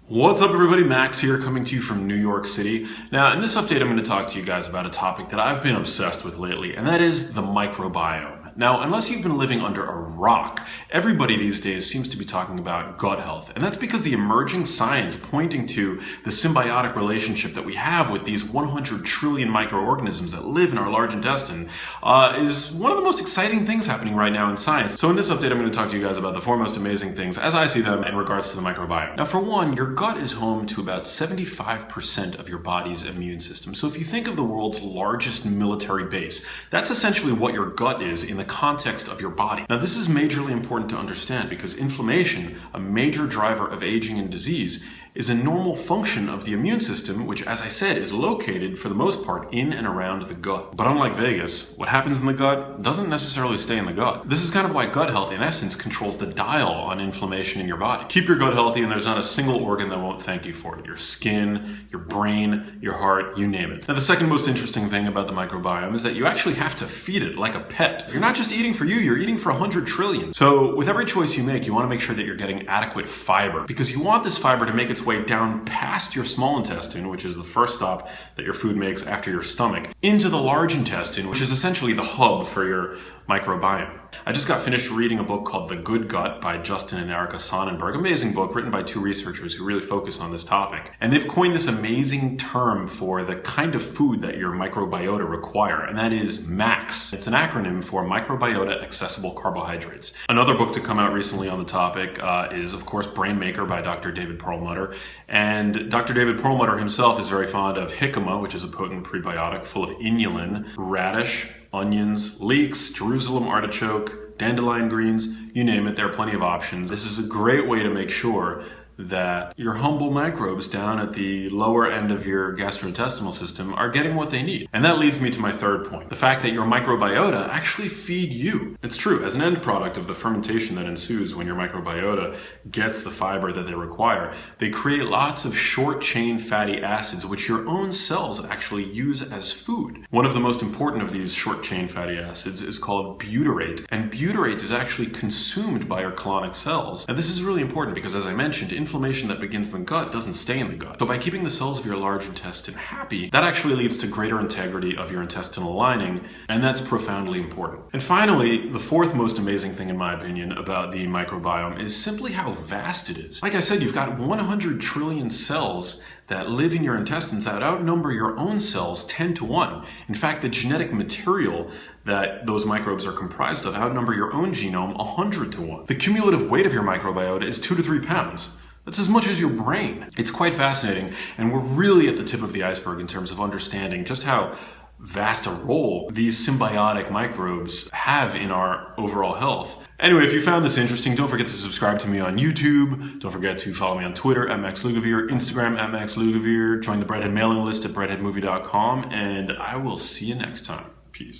What's up everybody, Max here coming to you from New York City. Now in this update I'm going to talk to you guys about a topic that I've been obsessed with lately, and that is the microbiome. Now, unless you've been living under a rock, everybody these days seems to be talking about gut health. And that's because the emerging science pointing to the symbiotic relationship that we have with these 100 trillion microorganisms that live in our large intestine is one of the most exciting things happening right now in science. So in this update, I'm going to talk to you guys about the four most amazing things as I see them in regards to the microbiome. Now, for one, your gut is home to about 75% of your body's immune system. So if you think of the world's largest military base, that's essentially what your gut is in the context of your body. Now, this is majorly important to understand because inflammation, a major driver of aging and disease, is a normal function of the immune system, which, as I said, is located for the most part in and around the gut. But unlike Vegas, what happens in the gut doesn't necessarily stay in the gut. This is kind of why gut health, in essence, controls the dial on inflammation in your body. Keep your gut healthy and there's not a single organ that won't thank you for it. Your skin, your brain, your heart, you name it. Now, the second most interesting thing about the microbiome is that you actually have to feed it like a pet. You're not just eating for you, you're eating for 100 trillion. So with every choice you make, you want to make sure that you're getting adequate fiber because you want this fiber to make its way down past your small intestine, which is the first stop that your food makes after your stomach, into the large intestine, which is essentially the hub for your microbiome. I just got finished reading a book called The Good Gut by Justin and Erica Sonnenburg. Amazing book written by two researchers who really focus on this topic. And they've coined this amazing term for the kind of food that your microbiota require, and that is MAX. It's an acronym for Microbiota Accessible Carbohydrates. Another book to come out recently on the topic is, of course, Brain Maker by Dr. David Perlmutter. And Dr. David Perlmutter himself is very fond of jicama, which is a potent prebiotic full of inulin, radish, onions, leeks, Jerusalem artichoke, dandelion greens, you name it, there are plenty of options. This is a great way to make sure that your humble microbes down at the lower end of your gastrointestinal system are getting what they need. And that leads me to my third point, the fact that your microbiota actually feed you. It's true, as an end product of the fermentation that ensues when your microbiota gets the fiber that they require, they create lots of short-chain fatty acids which your own cells actually use as food. One of the most important of these short-chain fatty acids is called butyrate, and butyrate is actually consumed by your colonic cells. And this is really important because, as I mentioned, inflammation that begins in the gut doesn't stay in the gut. So by keeping the cells of your large intestine happy, that actually leads to greater integrity of your intestinal lining, and that's profoundly important. And finally, the fourth most amazing thing in my opinion about the microbiome is simply how vast it is. Like I said, you've got 100 trillion cells that live in your intestines that outnumber your own cells 10 to 1. In fact, the genetic material that those microbes are comprised of outnumber your own genome 100 to 1. The cumulative weight of your microbiota is 2 to 3 pounds. That's as much as your brain. It's quite fascinating, and we're really at the tip of the iceberg in terms of understanding just how vast a role these symbiotic microbes have in our overall health. Anyway, if you found this interesting, don't forget to subscribe to me on YouTube. Don't forget to follow me on Twitter at MaxLugavere, Instagram at MaxLugavere, join the Breadhead mailing list at breadheadmovie.com, and I will see you next time. Peace.